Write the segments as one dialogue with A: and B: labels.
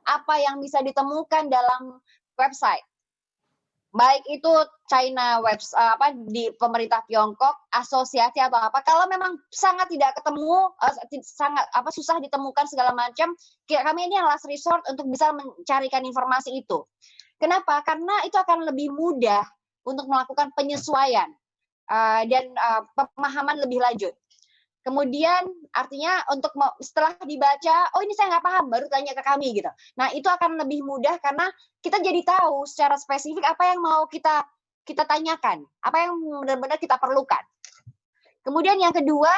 A: apa yang bisa ditemukan dalam website. Baik itu China di pemerintah Tiongkok, asosiasi atau apa, kalau memang sangat tidak ketemu, sangat susah ditemukan segala macam, kami ini last resort untuk bisa mencarikan informasi itu. Kenapa? Karena itu akan lebih mudah untuk melakukan penyesuaian dan pemahaman lebih lanjut. Kemudian artinya untuk setelah dibaca, oh ini saya nggak paham, baru tanya ke kami gitu. Nah itu akan lebih mudah karena kita jadi tahu secara spesifik apa yang mau kita tanyakan, apa yang benar-benar kita perlukan. Kemudian yang kedua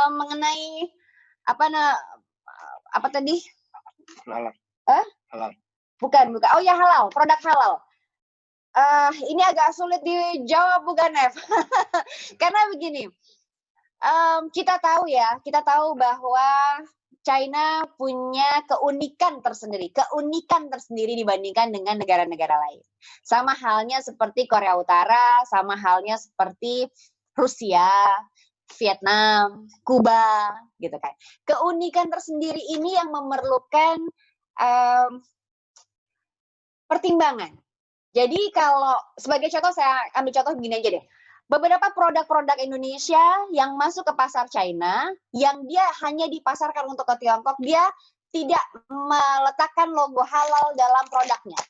A: mengenai apa tadi?
B: Halal. Halal.
A: Bukan. Oh ya halal, produk halal. Ini agak sulit dijawab bukan, Ev? Karena begini. Kita tahu bahwa China punya keunikan tersendiri dibandingkan dengan negara-negara lain. Sama halnya seperti Korea Utara, sama halnya seperti Rusia, Vietnam, Kuba, gitu kan. Keunikan tersendiri ini yang memerlukan pertimbangan. Jadi kalau sebagai contoh, saya ambil contoh begini aja deh. Beberapa produk-produk Indonesia yang masuk ke pasar China, yang dia hanya dipasarkan untuk ke Tiongkok, dia tidak meletakkan logo halal dalam produknya.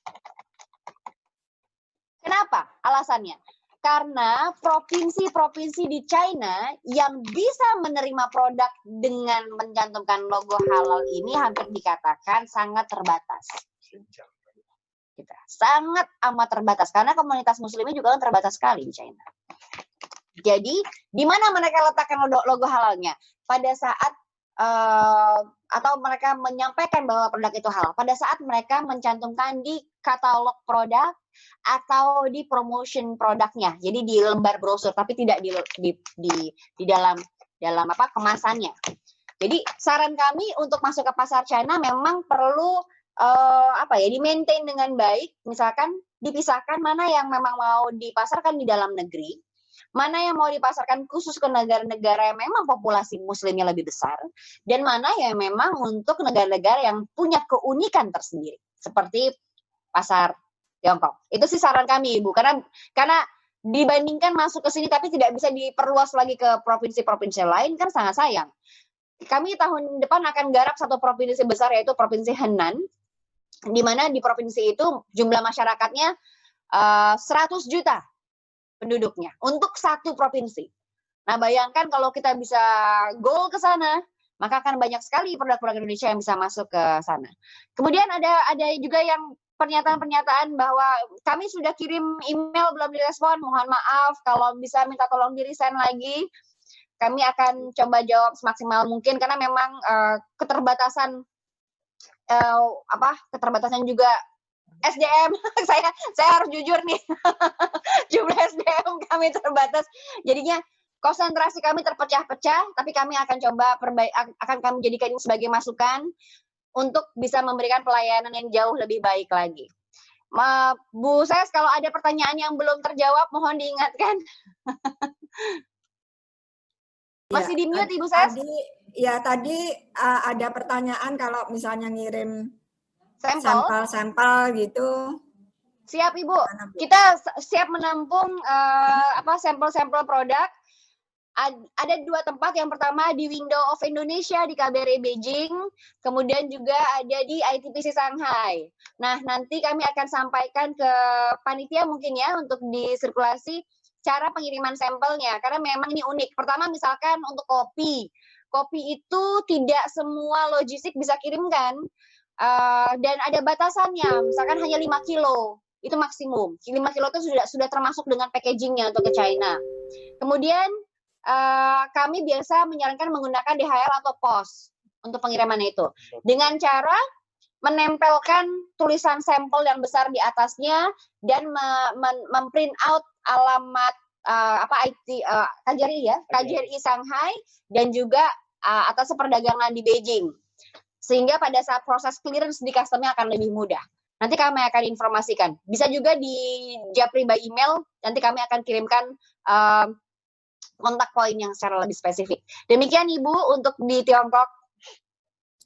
A: Kenapa? Alasannya. Karena provinsi-provinsi di China yang bisa menerima produk dengan mencantumkan logo halal ini hampir dikatakan sangat terbatas. Sangat amat terbatas, karena komunitas muslimnya juga kan terbatas sekali di China. Jadi, di mana mereka letakkan logo halalnya? Pada saat atau mereka menyampaikan bahwa produk itu halal, pada saat mereka mencantumkan di katalog produk atau di promotion produknya. Jadi di lembar brosur, tapi tidak di dalam kemasannya. Jadi saran kami untuk masuk ke pasar China memang perlu di-maintain dengan baik. Misalkan dipisahkan mana yang memang mau dipasarkan di dalam negeri, mana yang mau dipasarkan khusus ke negara-negara yang memang populasi muslimnya lebih besar, dan mana yang memang untuk negara-negara yang punya keunikan tersendiri, seperti pasar Tiongkok. Itu sih saran kami, Ibu, karena dibandingkan masuk ke sini tapi tidak bisa diperluas lagi ke provinsi-provinsi lain, kan sangat sayang. Kami tahun depan akan garap satu provinsi besar, yaitu Provinsi Henan, di mana di provinsi itu jumlah masyarakatnya 100 juta penduduknya untuk satu provinsi. Nah, bayangkan kalau kita bisa goal ke sana, maka akan banyak sekali produk-produk Indonesia yang bisa masuk ke sana. Kemudian ada juga yang pernyataan-pernyataan bahwa kami sudah kirim email belum direspon, mohon maaf, kalau bisa minta tolong di-resign lagi. Kami akan coba jawab semaksimal mungkin karena memang keterbatasan juga SDM. saya harus jujur nih. Jumlah SDM kami terbatas. Jadinya konsentrasi kami terpecah-pecah, tapi kami akan coba akan kami jadikan ini sebagai masukan untuk bisa memberikan pelayanan yang jauh lebih baik lagi. Bu Ses, kalau ada pertanyaan yang belum terjawab, mohon diingatkan. Masih di mute, Ibu Ses?
C: Tadi ada pertanyaan kalau misalnya ngirim
A: sampel
C: gitu.
A: Siap, Ibu. Kita siap menampung sampel-sampel produk. Ada dua tempat. Yang pertama di Window of Indonesia di KBRI Beijing, kemudian juga ada di ITPC Shanghai. Nah, nanti kami akan sampaikan ke panitia mungkin ya untuk disirkulasi cara pengiriman sampelnya, karena memang ini unik. Pertama misalkan untuk kopi itu tidak semua logistik bisa kirimkan, dan ada batasannya, misalkan hanya 5 kilo, itu maksimum. 5 kilo itu sudah termasuk dengan packagingnya untuk ke China. Kemudian kami biasa menyarankan menggunakan DHL atau pos untuk pengiriman itu, dengan cara menempelkan tulisan sampel yang besar di atasnya dan memprint out alamat KJRI Shanghai dan juga atas perdagangan di Beijing, sehingga pada saat proses clearance di customnya akan lebih mudah. Nanti kami akan informasikan. Bisa juga di japri by email, nanti kami akan kirimkan kontak poin yang secara lebih spesifik. Demikian Ibu untuk di Tiongkok.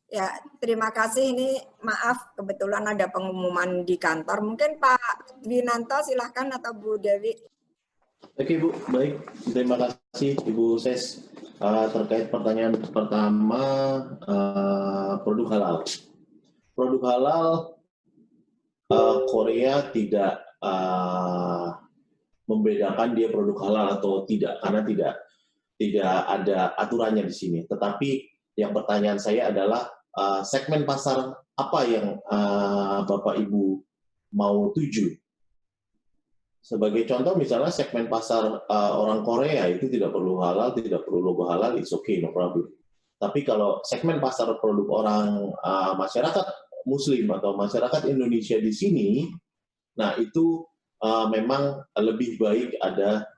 C: Ya, terima kasih. Ini maaf, kebetulan ada pengumuman di kantor. Mungkin Pak Dwinanto silahkan atau Bu Dewi.
D: Oke Bu, baik. Terima kasih Ibu Ses. Terkait pertanyaan pertama, produk halal. Produk halal Korea tidak membedakan dia produk halal atau tidak, karena tidak ada aturannya di sini. Tetapi yang pertanyaan saya adalah segmen pasar apa yang Bapak Ibu mau tuju? Sebagai contoh misalnya segmen pasar orang Korea itu tidak perlu halal, tidak perlu logo halal, it's okay, no problem. Tapi kalau segmen pasar produk orang masyarakat Muslim atau masyarakat Indonesia di sini, nah itu memang lebih baik ada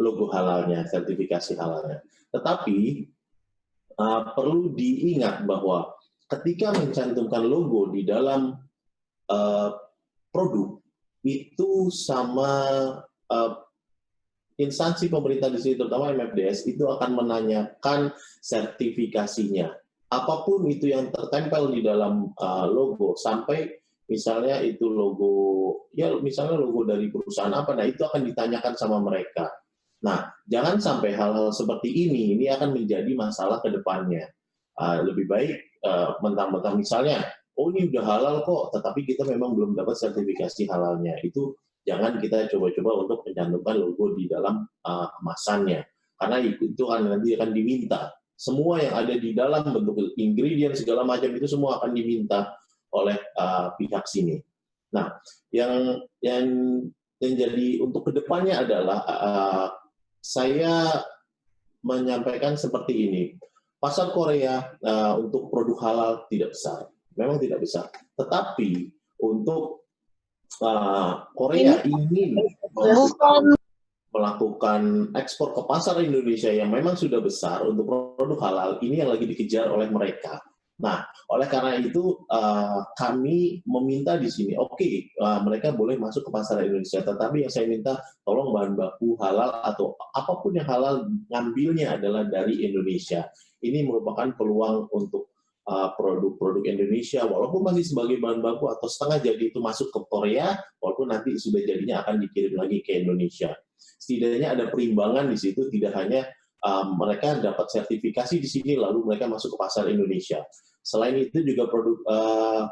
D: logo halalnya, sertifikasi halalnya. Tetapi perlu diingat bahwa ketika mencantumkan logo di dalam produk, itu sama instansi pemerintah di sini, terutama MFDS, itu akan menanyakan sertifikasinya. Apapun itu yang tertempel di dalam logo, sampai misalnya itu logo, ya misalnya logo dari perusahaan apa, nah itu akan ditanyakan sama mereka. Nah, jangan sampai hal-hal seperti ini akan menjadi masalah ke depannya. Lebih baik mentang-mentang misalnya, oh ini udah halal kok, tetapi kita memang belum dapat sertifikasi halalnya. Itu jangan kita coba-coba untuk mencantumkan logo di dalam kemasannya. Karena itu kan nanti akan diminta. Semua yang ada di dalam bentuk ingredient segala macam itu semua akan diminta oleh pihak sini. Nah, yang jadi untuk kedepannya adalah saya menyampaikan seperti ini. Pasar Korea untuk produk halal tidak besar, memang tidak besar. Tetapi untuk Korea ingin melakukan ekspor ke pasar Indonesia yang memang sudah besar untuk produk halal, ini yang lagi dikejar oleh mereka. Nah, oleh karena itu kami meminta di sini, mereka boleh masuk ke pasar Indonesia, tetapi yang saya minta tolong bahan baku halal atau apapun yang halal ngambilnya adalah dari Indonesia. Ini merupakan peluang untuk produk-produk Indonesia, walaupun masih sebagai bahan baku atau setengah jadi itu masuk ke Korea, walaupun nanti sudah jadinya akan dikirim lagi ke Indonesia. Setidaknya ada perimbangan di situ, tidak hanya mereka dapat sertifikasi di sini lalu mereka masuk ke pasar Indonesia. Selain itu juga produk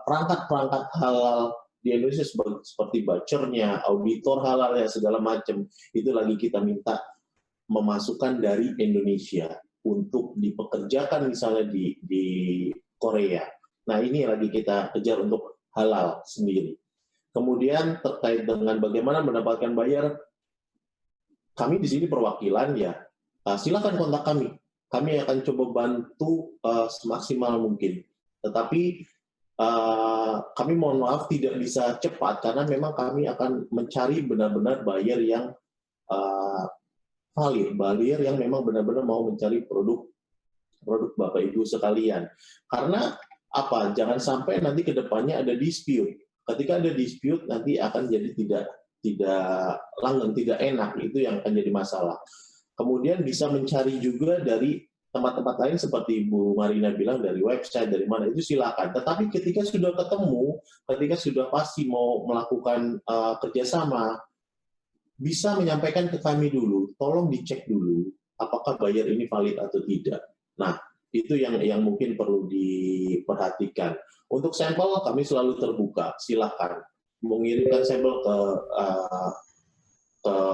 D: perangkat-perangkat halal di Indonesia seperti bacernya, auditor halal ya segala macam itu lagi kita minta memasukkan dari Indonesia untuk dipekerjakan misalnya di Korea. Nah ini lagi kita kejar untuk halal sendiri. Kemudian terkait dengan bagaimana mendapatkan bayar, kami di sini perwakilan ya. Silakan kontak kami. Kami akan coba bantu semaksimal mungkin. Tetapi kami mohon maaf tidak bisa cepat karena memang kami akan mencari benar-benar buyer yang valid, buyer yang memang benar-benar mau mencari produk Bapak Ibu sekalian. Karena apa? Jangan sampai nanti ke depannya ada dispute. Ketika ada dispute nanti akan jadi tidak langgeng, tidak enak. Itu yang akan jadi masalah. Kemudian bisa mencari juga dari tempat-tempat lain seperti Bu Marina bilang dari website, dari mana, itu silakan. Tetapi ketika sudah ketemu, ketika sudah pasti mau melakukan kerjasama, bisa menyampaikan ke kami dulu, tolong dicek dulu apakah buyer ini valid atau tidak. Nah, itu yang mungkin perlu diperhatikan. Untuk sampel kami selalu terbuka, silakan mengirimkan sampel ke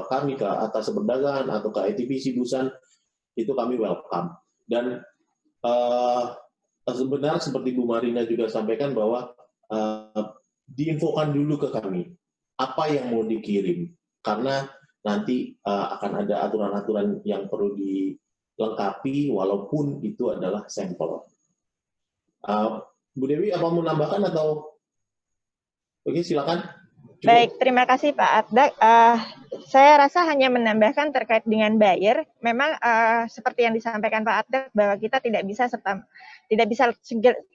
D: kami, ke atas perdagangan atau ke ITBC Busan, itu kami welcome. Dan sebenarnya seperti Bu Marina juga sampaikan bahwa diinfokan dulu ke kami apa yang mau dikirim, karena nanti akan ada aturan-aturan yang perlu dilengkapi walaupun itu adalah sampel. Bu Dewi, apa mau menambahkan atau? Oke, silakan.
E: Cukup. Baik, terima kasih Pak Atdak. Saya rasa hanya menambahkan terkait dengan buyer. Memang seperti yang disampaikan Pak Atdak bahwa kita tidak bisa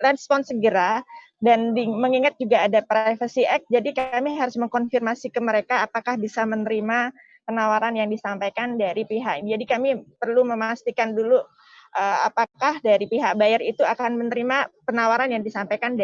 E: respon segera, dan mengingat juga ada Privacy Act, jadi kami harus mengkonfirmasi ke mereka apakah bisa menerima penawaran yang disampaikan dari pihak. Jadi kami perlu memastikan dulu apakah dari pihak buyer itu akan menerima penawaran yang disampaikan dari